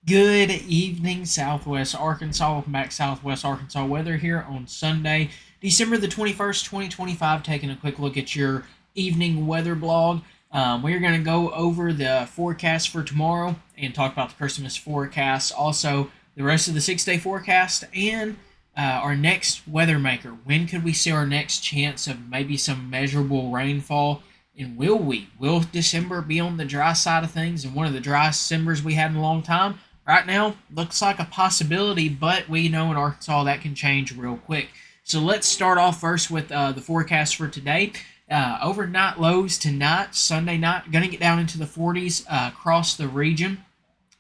Good evening, Southwest Arkansas. Welcome back, Southwest Arkansas weather here on Sunday, December the 21st, 2025. Taking a quick look at your evening weather blog. We're going to go over the forecast for tomorrow and talk about the Christmas forecast, also the rest of the 6 day forecast, and our next weather maker. When could we see our next chance of maybe some measurable rainfall? And will we? Will December be on the dry side of things and one of the driest Decembers we had in a long time? Right now, looks like a possibility, but we know in Arkansas that can change real quick. So let's start off first with the forecast for today. Overnight lows tonight, Sunday night, going to get down into the 40s across the region.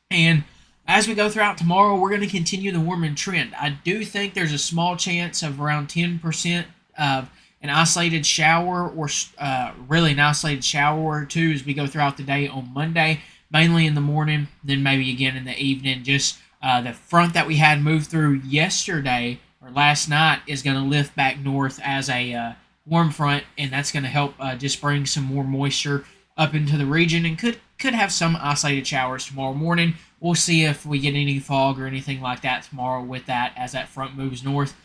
And as we go throughout tomorrow, we're going to continue the warming trend. I do think there's a small chance of around 10% of an isolated shower or really an isolated shower or two as we go throughout the day on Monday, mainly in the morning, then maybe again in the evening. Just the front that we had moved through yesterday or last night is going to lift back north as a warm front, and that's going to help just bring some more moisture up into the region and could have some isolated showers tomorrow morning. We'll see if we get any fog or anything like that tomorrow with that as that front moves north.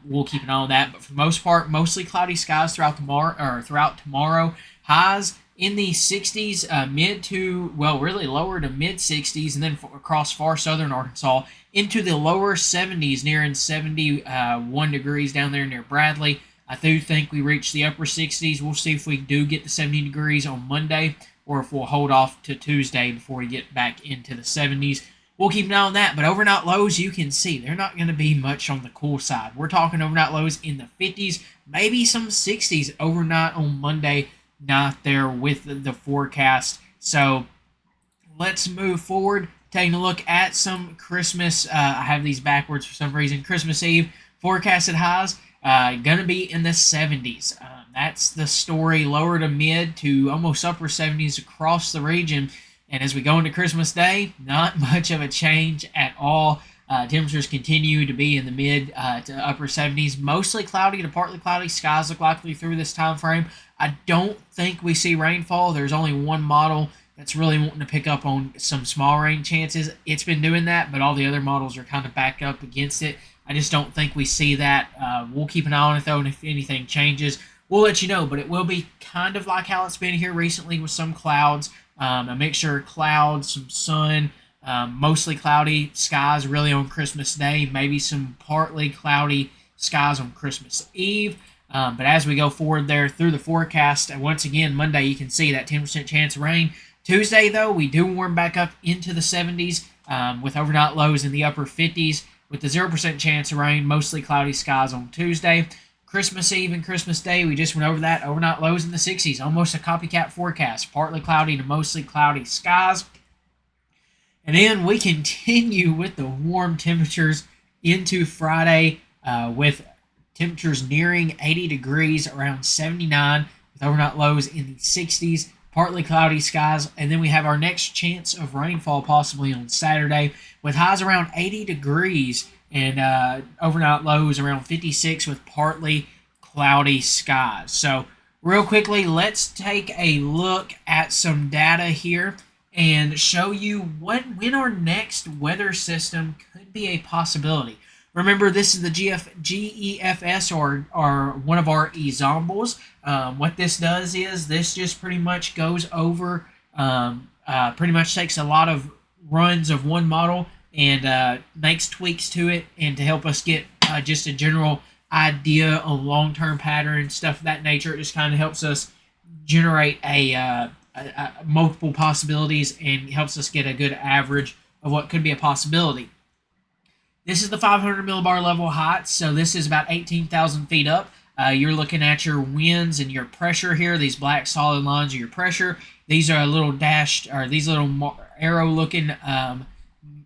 We'll keep an eye on that, but for the most part, mostly cloudy skies throughout tomorrow. Highs in the 60s, mid to really lower to mid 60s, and then across far southern Arkansas into the lower 70s, nearing 71 degrees down there near Bradley. I do think we reach the upper 60s. We'll see if we do get the 70 degrees on Monday or if we'll hold off to Tuesday before we get back into the 70s. We'll keep an eye on that, but overnight lows, you can see they're not going to be much on the cool side. We're talking overnight lows in the 50s, maybe some 60s overnight on Monday, not there with the forecast. So let's move forward, taking a look at some Christmas. I have these backwards for some reason. Christmas Eve forecasted highs going to be in the 70s. That's the story, lower to mid to almost upper 70s across the region. And as we go into Christmas Day, not much of a change at all. Temperatures continue to be in the mid to upper 70s, mostly cloudy to partly cloudy. Skies look likely through this time frame. I don't think we see rainfall. There's only one model that's really wanting to pick up on some small rain chances. It's been doing that, but all the other models are kind of back up against it. I just don't think we see that. We'll keep an eye on it, though, and if anything changes, we'll let you know. But it will be kind of like how it's been here recently with some clouds, a mixture of clouds, some sun, mostly cloudy skies really on Christmas Day, maybe some partly cloudy skies on Christmas Eve. But as we go forward there through the forecast, once again, Monday you can see that 10% chance of rain. Tuesday, though, we do warm back up into the 70s with overnight lows in the upper 50s with the 0% chance of rain, mostly cloudy skies on Tuesday. Christmas Eve and Christmas Day, we just went over that. Overnight lows in the 60s, almost a copycat forecast. Partly cloudy to mostly cloudy skies. And then we continue with the warm temperatures into Friday with temperatures nearing 80 degrees, around 79, with overnight lows in the 60s. Partly cloudy skies, and then we have our next chance of rainfall possibly on Saturday with highs around 80 degrees and overnight lows around 56 with partly cloudy skies. So real quickly, let's take a look at some data here and show you when our next weather system could be a possibility. Remember, this is the GEFS or one of our examples. What this does is this just pretty much goes over, pretty much takes a lot of runs of one model and makes tweaks to it and to help us get just a general idea of long-term patterns, stuff of that nature. It just kind of helps us generate a multiple possibilities and helps us get a good average of what could be a possibility. This is the 500 millibar level height, so this is about 18,000 feet up. You're looking at your winds and your pressure here. These black solid lines are your pressure. These are a little dashed, or these little arrow-looking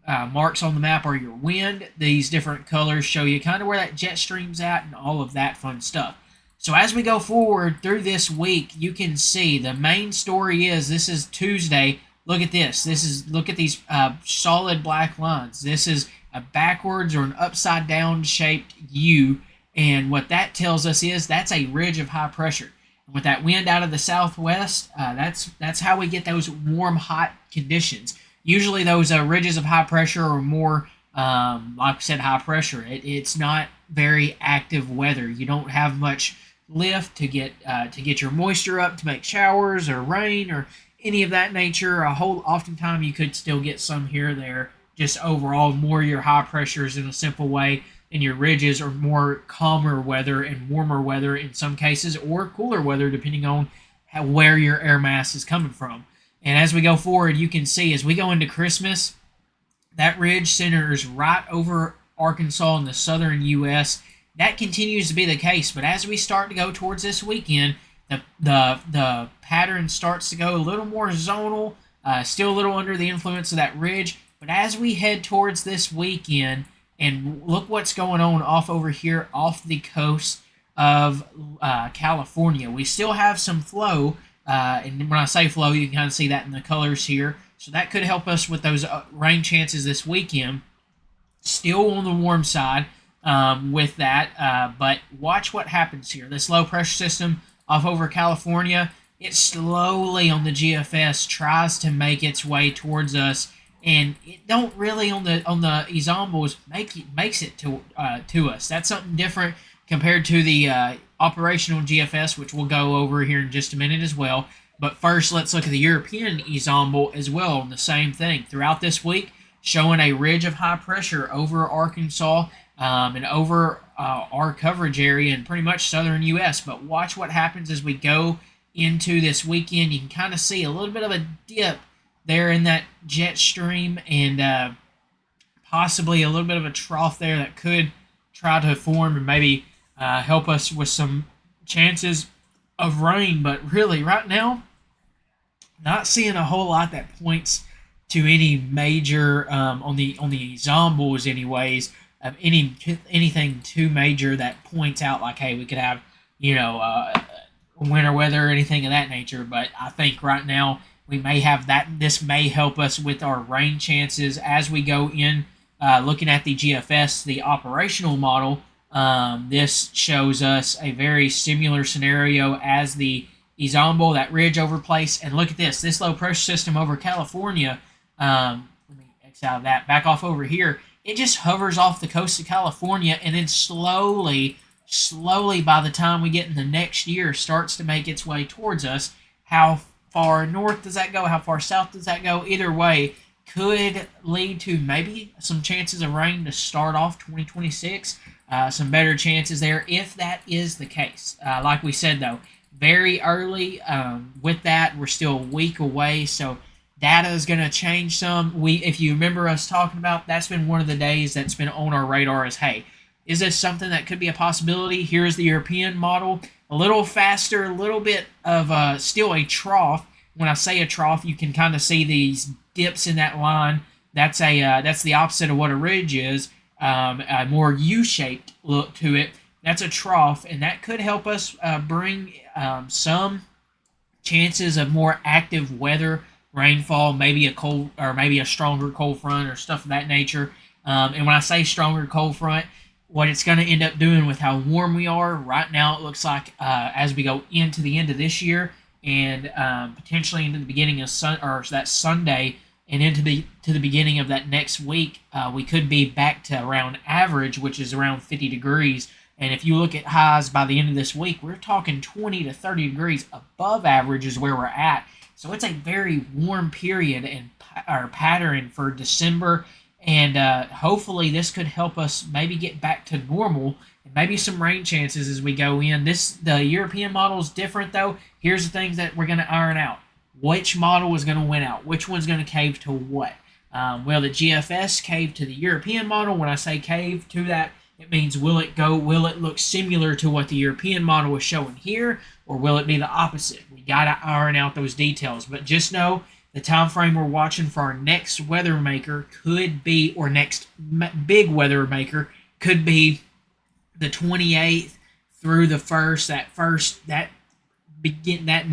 marks on the map are your wind. These different colors show you kind of where that jet stream's at and all of that fun stuff. So as we go forward through this week, you can see the main story is this is Tuesday. Look at this. Look at these solid black lines. This is a backwards or an upside down shaped U, and what that tells us is that's a ridge of high pressure. And with that wind out of the southwest, that's how we get those warm, hot conditions. Usually those ridges of high pressure are more, like I said, high pressure. It's not very active weather. You don't have much lift to get your moisture up to make showers or rain or any of that nature. Oftentimes you could still get some here or there. Just overall, more your high pressures in a simple way, and your ridges are more calmer weather and warmer weather in some cases, or cooler weather depending on where your air mass is coming from. And as we go forward, you can see as we go into Christmas, that ridge centers right over Arkansas in the southern U.S. That continues to be the case, but as we start to go towards this weekend, the pattern starts to go a little more zonal, still a little under the influence of that ridge. But as we head towards this weekend, and look what's going on off over here off the coast of California, we still have some flow. And when I say flow, you can kind of see that in the colors here. So that could help us with those rain chances this weekend. Still on the warm side with that, but watch what happens here. This low pressure system off over California, it slowly on the GFS tries to make its way towards us, and it don't really on the Isambles makes it to us. That's something different compared to the operational GFS, which we'll go over here in just a minute as well. But first, let's look at the European Isamble as well on the same thing. Throughout this week, showing a ridge of high pressure over Arkansas and over our coverage area and pretty much southern U.S. But watch what happens as we go into this weekend. You can kind of see a little bit of a dip there in that jet stream, and possibly a little bit of a trough there that could try to form and maybe help us with some chances of rain. But really, right now, not seeing a whole lot that points to any major on the Zombies anyways, anything too major that points out like, hey, we could have winter weather or anything of that nature. But I think right now we may have that. This may help us with our rain chances as we go in. Looking at the GFS, the operational model, this shows us a very similar scenario as the Izambo, that ridge over place. And look at this low pressure system over California. Let me X out of that. Back off over here. It just hovers off the coast of California, and then slowly, by the time we get in the next year, starts to make its way towards us. How far north does that go? How far south does that go? Either way, could lead to maybe some chances of rain to start off 2026. Some better chances there if that is the case. Like we said, though, very early with that. We're still a week away, so data is going to change some. If you remember us talking about, that's been one of the days that's been on our radar is, hey, is this something that could be a possibility? Here's the European model. A little faster, a little bit of still a trough. When I say a trough, you can kind of see these dips in that line. That's the opposite of what a ridge is. A more U-shaped look to it. That's a trough, and that could help us bring some chances of more active weather, rainfall, maybe a cold or maybe a stronger cold front or stuff of that nature. And when I say stronger cold front, what it's going to end up doing with how warm we are right now, it looks like as we go into the end of this year and potentially into the beginning of that Sunday and into the beginning of that next week, we could be back to around average, which is around 50 degrees. And if you look at highs by the end of this week, we're talking 20 to 30 degrees above average is where we're at. So it's a very warm period and our pattern for December. And hopefully this could help us maybe get back to normal and maybe some rain chances as we go in. The European model is different, though. Here's the things that we're going to iron out. Which model is going to win out? Which one's going to cave to what? Well, the GFS caved to the European model. When I say cave to that, it means will it look similar to what the European model is showing here, or will it be the opposite? We got to iron out those details. But just know the time frame we're watching for our next weather maker could be, or next big weather maker could be the 28th through the 1st. That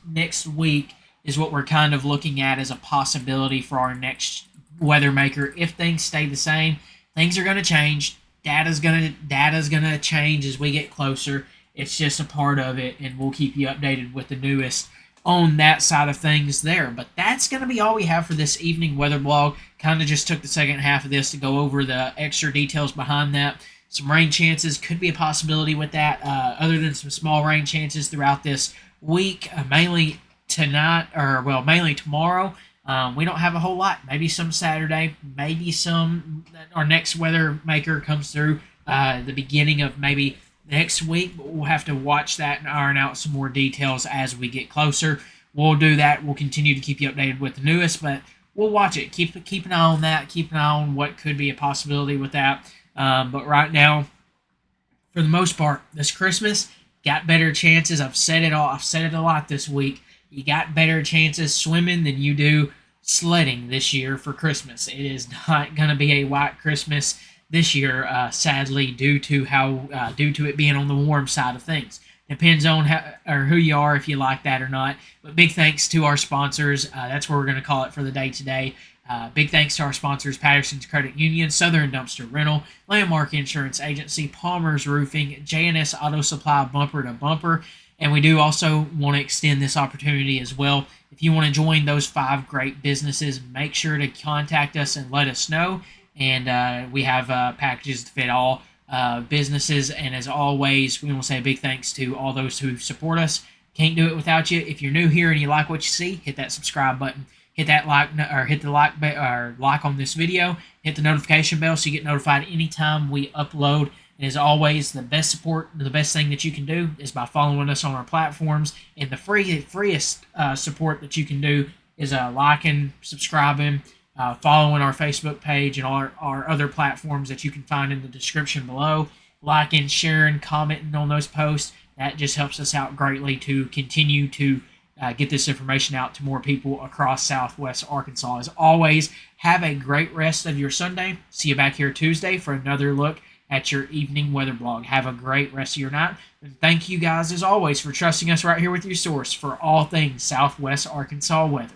next week is what we're kind of looking at as a possibility for our next weather maker. If things stay the same, things are going to change. Data's gonna change as we get closer. It's just a part of it, and we'll keep you updated with the newest on that side of things there. But that's going to be all we have for this evening weather blog. Kind of just took the second half of this to go over the extra details behind that. Some rain chances could be a possibility with that, other than some small rain chances throughout this week, mainly tonight, or well, mainly tomorrow. We don't have a whole lot. Maybe some Saturday, maybe some. Our next weather maker comes through the beginning of maybe next week, but we'll have to watch that and iron out some more details as we get closer. We'll do that. We'll continue to keep you updated with the newest, but we'll watch it. Keep an eye on that. Keep an eye on what could be a possibility with that. But right now, for the most part, this Christmas got better chances. I've said it all. I've said it a lot this week. You got better chances swimming than you do sledding this year for Christmas. It is not going to be a white Christmas this year, sadly, due to it being on the warm side of things. Depends on how or who you are, if you like that or not. But big thanks to our sponsors. That's what we're going to call it for the day today. Big thanks to our sponsors, Patterson's Credit Union, Southern Dumpster Rental, Landmark Insurance Agency, Palmer's Roofing, J&S Auto Supply, Bumper to Bumper. And we do also want to extend this opportunity as well. If you want to join those 5 great businesses, make sure to contact us and let us know. And we have packages to fit all businesses. And as always, we want to say a big thanks to all those who support us. Can't do it without you. If you're new here and you like what you see, hit that subscribe button. Hit that like, or hit the like on this video. Hit the notification bell so you get notified anytime we upload. And as always, the best thing that you can do is by following us on our platforms. And the freest support that you can do is liking, subscribing, following our Facebook page and our other platforms that you can find in the description below. Liking, sharing, commenting on those posts. That just helps us out greatly to continue to get this information out to more people across Southwest Arkansas. As always, have a great rest of your Sunday. See you back here Tuesday for another look at your evening weather blog. Have a great rest of your night. And thank you guys, as always, for trusting us right here with your source for all things Southwest Arkansas weather.